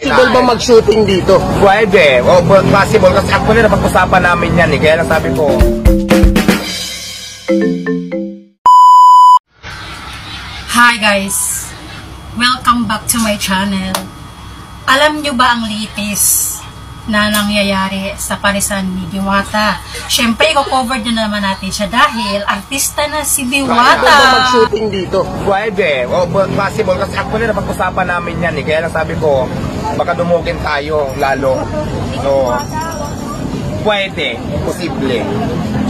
Possible ba mag-shooting dito? Pwede. O, possible. Kasi actually, napag-usapan namin yan eh. Kaya lang sabi ko. Hi guys! Welcome back to my channel. Alam nyo ba ang litis na nangyayari sa parisan ni Diwata? Siyempre, i-cover na naman natin siya dahil artista na si Diwata. Possible ba mag-shooting dito? Pwede. O, possible. Kasi actually, napag-usapan namin yan eh. Kaya lang sabi ko, baka dumugin tayo lalo. So, pwede. Posible.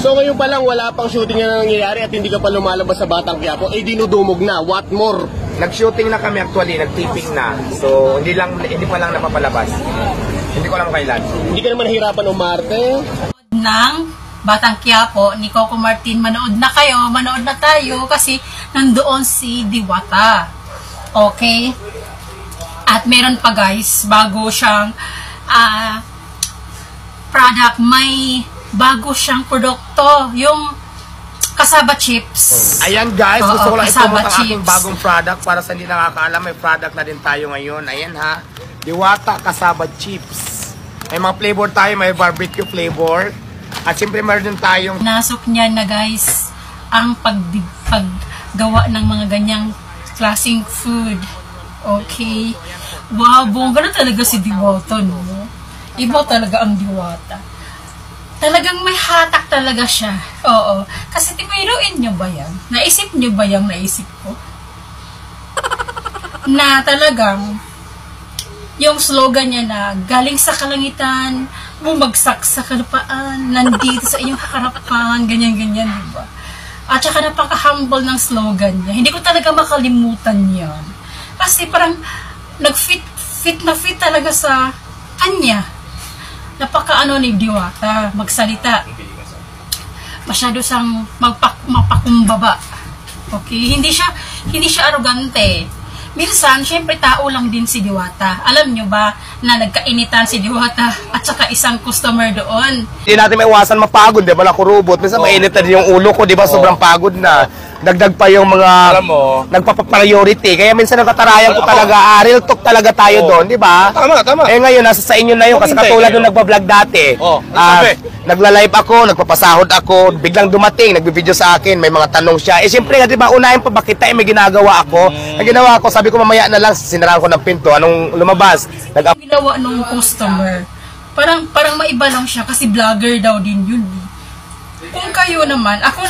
So ngayon pa lang wala pang shooting na nangyayari at hindi ka pa lumalabas sa Batang Quiapo, eh dinudumog na. What more? Nag-shooting na kami actually, nag-taping na. So, hindi pa lang napapalabas. Hindi ko alam kailan. Hindi ka naman nahirapan umarte? Ng Batang Quiapo ni Coco Martin, manood na kayo, manood na tayo kasi nandoon si Diwata. Okay? At meron pa guys, bago siyang product, may bago siyang produkto, yung Kasaba Chips. Ayan guys, gusto ko lang i-promote ang aking Chips. bagong product para sa hindi nakakaalam. May product na din tayo ngayon. Ayan ha, Diwata Kasaba Chips. May mga flavor tayo, may barbecue flavor. At siyempre meron din tayong Nasok niya na guys ang paggawa ng mga ganyang klaseng food. Okay. Wow, bongga na talaga si Diwata, no? Iba talaga ang Diwata. Talagang may hatak talaga siya. Oo. Kasi tiwiruin niyo ba yan? Naisip niyo ba yung naisip ko? Na talagang yung slogan niya na galing sa kalangitan, bumagsak sa kalupaan, nandito sa inyong harapan, ganyan-ganyan, diba? At saka napaka-humble ng slogan niya. Hindi ko talaga makalimutan yan. Kasi parang nag-fit talaga sa kanya. Napaka-ano ni Diwata, magsalita. Masyado siyang mapakumbaba. Okay? Hindi siya arrogante. Minsan, syempre tao lang din si Diwata. Alam nyo ba na nagkainitan si Diwata at saka isang customer doon? hindi natin may iwasan mapagod, di ba? Nakurubot. Minsan mainit na din yung ulo ko, di ba? Sobrang pagod na. Dagdag pa yung mga nagpapa-priority. Kaya minsan nagtatarayan ko talaga, real talk talaga tayo doon, di ba? Tama. Eh ngayon, nasa sa inyo na yun. Kasi katulad nung nagbablog dati. Nagla-live ako, nagpapasahod ako, biglang dumating, nagbibideo sa akin, may mga tanong siya. Eh siyempre, di ba, unahin pa ba kita, may ginagawa ako. Ang ginawa ko, sabi ko mamaya na lang, sinaraan ko ng pinto. Anong lumabas? Ginawa nung customer. Parang maiba lang siya kasi vlogger daw din yun. Kung kayo naman, ako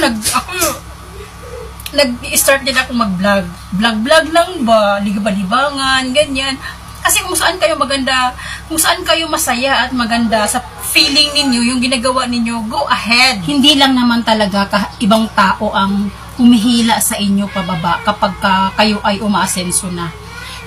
nag-start din ako mag-vlog. Vlog lang ba? Libangan, ganyan. Kasi kung saan kayo maganda, kung saan kayo masaya at maganda sa feeling ninyo, yung ginagawa ninyo, go ahead. Hindi lang naman talaga ibang tao ang humihila sa inyo pababa kapag kayo ay umaasenso na.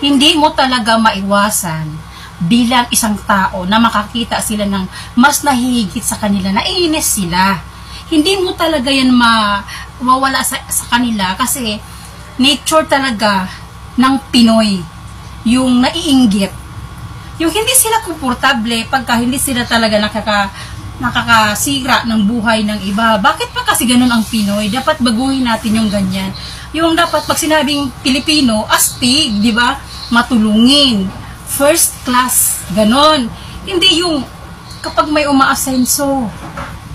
Hindi mo talaga maiwasan bilang isang tao na makakita sila ng mas nahihigit sa kanila, naiinis sila. Hindi mo talaga yan mawawala sa kanila kasi nature talaga ng Pinoy yung naiinggit. Yung hindi sila komportable pagka hindi sila talaga nakakasira ng buhay ng iba. Bakit pa kasi ganun ang Pinoy? Dapat baguhin natin yung ganyan. Yung dapat pag sinabing Pilipino, astig, di ba? Matulungin. First class. Ganon. Hindi yung kapag may umaasenso,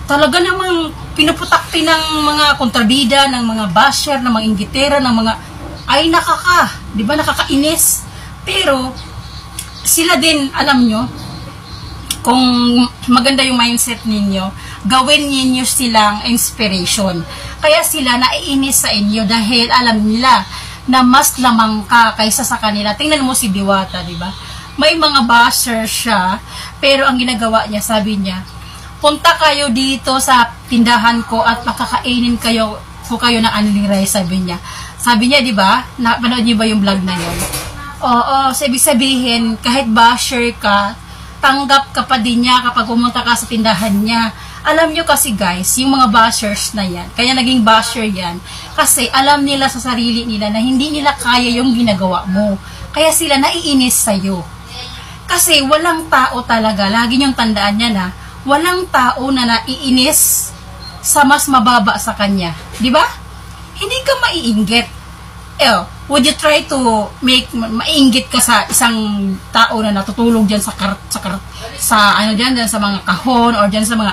talaga namang pinuputakti ng mga kontrabida, ng mga basher, ng mga inggitera, ng mga ay di ba, nakakainis. Pero sila din, alam nyo, kung maganda yung mindset ninyo, gawin ninyo silang inspiration. Kaya sila naiinis sa inyo dahil alam nila na mas lamang ka kaysa sa kanila. Tingnan mo si Diwata, di ba? May mga basher siya, pero ang ginagawa niya, sabi niya, punta kayo dito sa tindahan ko at makakainin kayo ng aniling rice, sabi niya. Sabi niya, di ba? Napanood niyo ba yung vlog na yun? Oo, sabihin, kahit basher ka, tanggap ka pa din niya kapag pumunta ka sa tindahan niya. Alam nyo kasi guys, yung mga bashers na yan, kaya naging basher yan, kasi alam nila sa sarili nila na hindi nila kaya yung ginagawa mo. Kaya sila naiinis sa'yo. Kasi walang tao talaga, lagi niyong tandaan niya na, walang tao na naiinis sa mas mababa sa kanya. Di ba? Hindi ka maiinggit. would you try to mainggit ka sa isang tao na natutulog diyan sa ano diyan sa mga kahon or diyan sa mga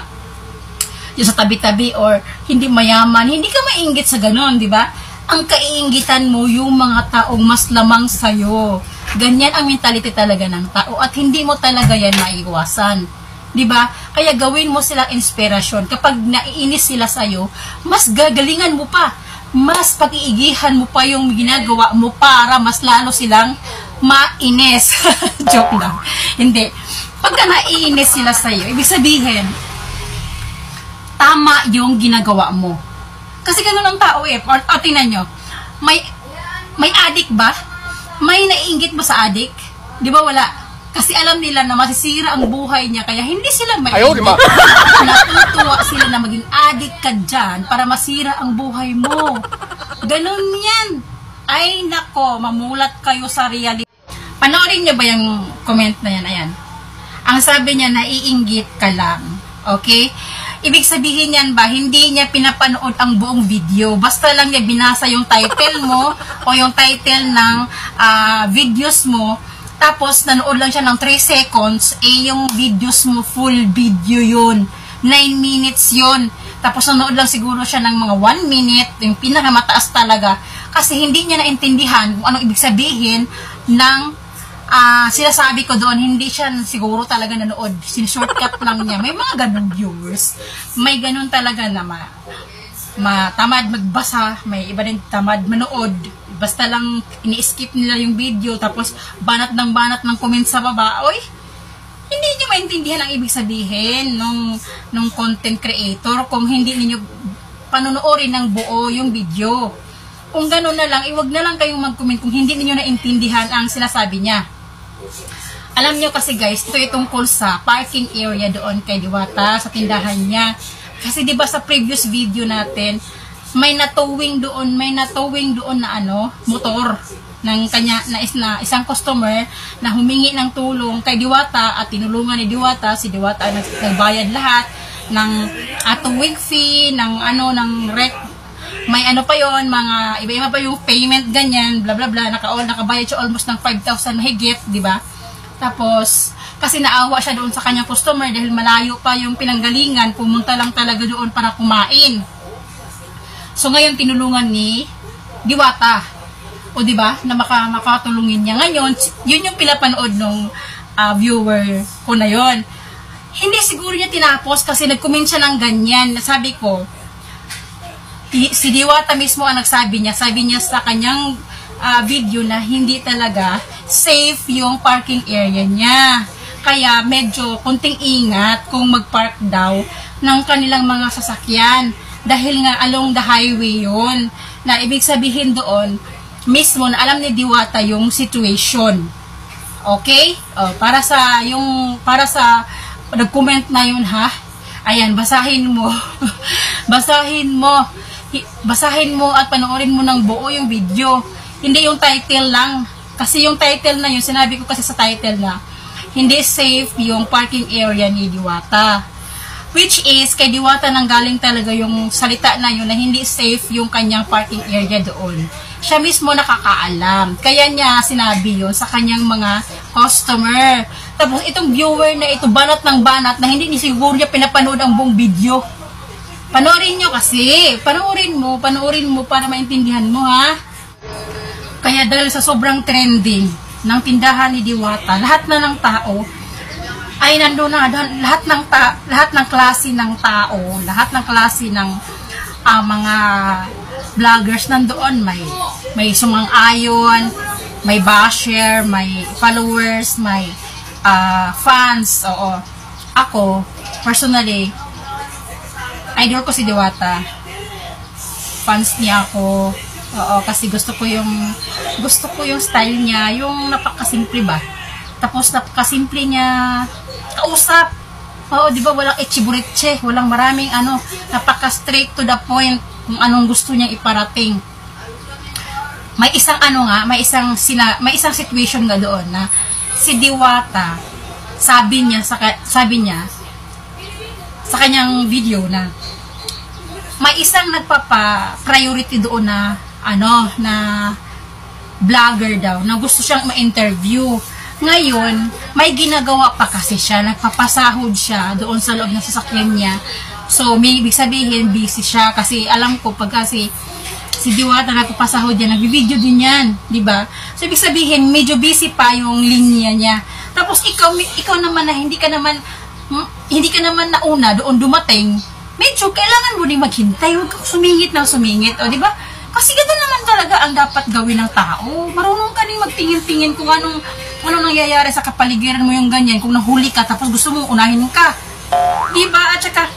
diyan sa tabi-tabi or hindi mayaman, hindi ka mainggit sa ganon, di ba? Ang kaiinggitan mo yung mga taong mas lamang sa'yo. Ganyan ang mentality talaga ng tao at hindi mo talaga yan maiiwasan. Di ba? Kaya gawin mo silang inspirasyon. Kapag naiinis sila sa'yo, mas gagalingan mo pa. Mas pag-iigihan mo pa yung ginagawa mo para mas lalo silang mainis. Joke lang. Hindi. Pagka naiinis sila sa'yo, ibig sabihin, tama yung ginagawa mo. Kasi ganun ang tao eh. O tingnan nyo, may addict ba? May naiinggit ba sa addict? Di ba wala? Kasi alam nila na masisira ang buhay niya, kaya hindi sila mainggit. Natutuwa sila na maging addict ka dyan para masira ang buhay mo. Ganun yan. Ay nako, mamulat kayo sa reality. Panoorin niyo ba yung comment na yan? Ayan. Ang sabi niya, naiinggit ka lang. Okay? Ibig sabihin yan ba, hindi niya pinapanood ang buong video. Basta lang niya binasa yung title mo o yung title ng videos mo. Tapos, nanood lang siya ng 3 seconds. Yung videos mo, full video yun. 9 minutes yun. Tapos, nanood lang siguro siya ng mga 1 minute. Yung pinakamataas talaga. Kasi hindi niya naintindihan kung anong ibig sabihin ng sinasabi ko doon, hindi siya siguro talaga nanood. Shortcut lang niya. May mga ganun viewers. May ganun talaga na tamad magbasa. May iba din tamad manood. Basta lang ini-skip nila yung video. Tapos banat ng comment sa baba. Oy, hindi niyo maintindihan ang ibig sabihin nung content creator kung hindi niyo panonoorin ng buo yung video. Kung gano'n na lang, iwag na lang kayong mag-comment kung hindi niyo naintindihan ang sinasabi niya. Alam nyo kasi guys, ito yung tungkol sa parking area doon kay Diwata, sa tindahan niya. Kasi diba sa previous video natin, may natowing doon na motor ng kanya na isang customer na humingi ng tulong kay Diwata at tinulungan ni Diwata. Si Diwata nagbayad lahat ng towing fee, ng rec. May pa yon, mga iba-iba pa yung payment, ganyan, bla bla bla, nakabayad siya almost ng 5,000 mahigit, di ba? Tapos, kasi naawa siya doon sa kanyang customer dahil malayo pa yung pinanggalingan, pumunta lang talaga doon para kumain. So, ngayon, tinulungan ni Diwata. O, di ba? Na makatulungin niya. Ngayon, yun yung pinapanood nung viewer ko na yon. Hindi siguro niya tinapos kasi nag-comment siya ng ganyan. Sabi ko, si Diwata mismo ang nagsabi niya. Sabi niya sa kanyang video na hindi talaga safe yung parking area niya. Kaya medyo konting ingat kung mag-park daw ng kanilang mga sasakyan. Dahil nga along the highway yun. Na ibig sabihin doon, mismo na alam ni Diwata yung situation. Okay? Para sa nag-comment na yun ha. Ayan, basahin mo. Basahin mo at panoorin mo ng buo yung video. Hindi yung title lang. Kasi yung title na yun, sinabi ko kasi sa title na, hindi safe yung parking area ni Diwata. Which is, kay Diwata nanggaling talaga yung salita na yun na hindi safe yung kanyang parking area doon. Siya mismo nakakaalam. Kaya niya sinabi yun sa kanyang mga customer. Tapos itong viewer na ito, banat ng banat na hindi ni siguro niya pinapanood ang buong video. Panoorin nyo kasi. Panoorin mo para maintindihan mo ha. Kaya dahil sa sobrang trending ng tindahan ni Diwata, lahat na ng tao ay nandoon na, lahat ng klase ng tao, lahat ng klase ng mga vloggers nandoon, may sumang-ayon, may basher, may followers, may fans. Oo. Ako, personally, idol ko si Diwata. Fans niya ako. Oo, kasi gusto ko yung style niya, yung napakasimple ba. Tapos napakasimple niya kausap. Oo, di ba walang echiburitche, walang maraming napaka straight to the point kung anong gusto niyang iparating. May isang may isang situation nga doon na si Diwata, sabi niya sa kanyang video na may isang nagpapa-priority doon na vlogger daw na gusto siyang ma-interview. Ngayon, may ginagawa pa kasi siya, nagpapasahod siya doon sa loob ng sasakyan niya. So, may ibig sabihin, busy siya kasi alam ko pag kasi si Diwata nagpapasahod yan, nag-video din yan, di ba? So, ibig sabihin, medyo busy pa yung linya niya. Tapos, ikaw naman na hindi ka naman nauna doon dumating, medyo kailangan mo din maghintay, huwag kang sumingit ng sumingit, o di ba? Kasi gano'n naman talaga ang dapat gawin ng tao. Marunong ka din magtingin-tingin kung anong nangyayari sa kapaligiran mo yung ganyan, kung nahuli ka, tapos gusto mong unahin ka. Di ba? At saka,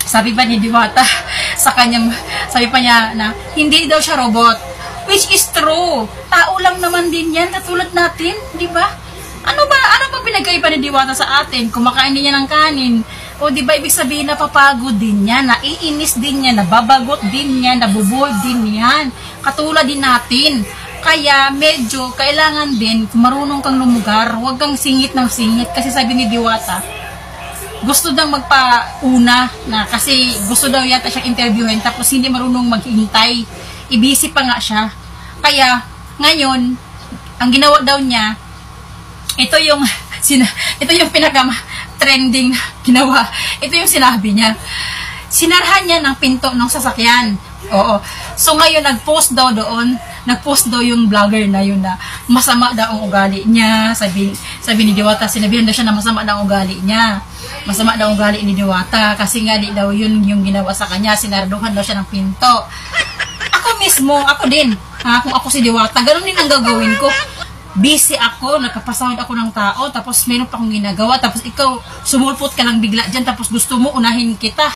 sabi pa ni Diwata sa kanyang, sabi pa niya na hindi daw siya robot, which is true. Tao lang naman din yan, katulad natin, di ba? Ano ba pinagkaiba ni Diwata sa atin? Kumakain din niya ng kanin. O di ba ibig sabihin napapagod din yan, naiinis din yan, nababagot din yan, nabuboard din yan. Katulad din natin. Kaya medyo kailangan din, kung marunong kang lumugar, huwag kang singit ng singit. Kasi sabi ni Diwata, gusto daw magpauna na kasi gusto daw yata siyang interviewin tapos hindi marunong maghintay. Ibisi pa nga siya. Kaya ngayon, ang ginawa daw niya, ito yung pinaka-trending ginawa. Ito yung sinabi niya. Sinarhan niya ng pinto ng sasakyan. Oo. So ngayon, nag-post daw yung vlogger na yun na masama daw ang ugali niya. Sabi ni Diwata, sinabihan daw siya na masama daw ang ugali niya. Masama daw ang ugali ni Diwata kasi nga di daw yun yung ginawa sa kanya. Sinarduhan daw siya ng pinto. Ako mismo, ako din. Kung ako si Diwata, ganun din ang gagawin ko. Busy ako, nagpapasahod ako ng tao, tapos meron pa akong ginagawa, tapos ikaw, sumulpot ka lang bigla dyan, tapos gusto mo unahin kita.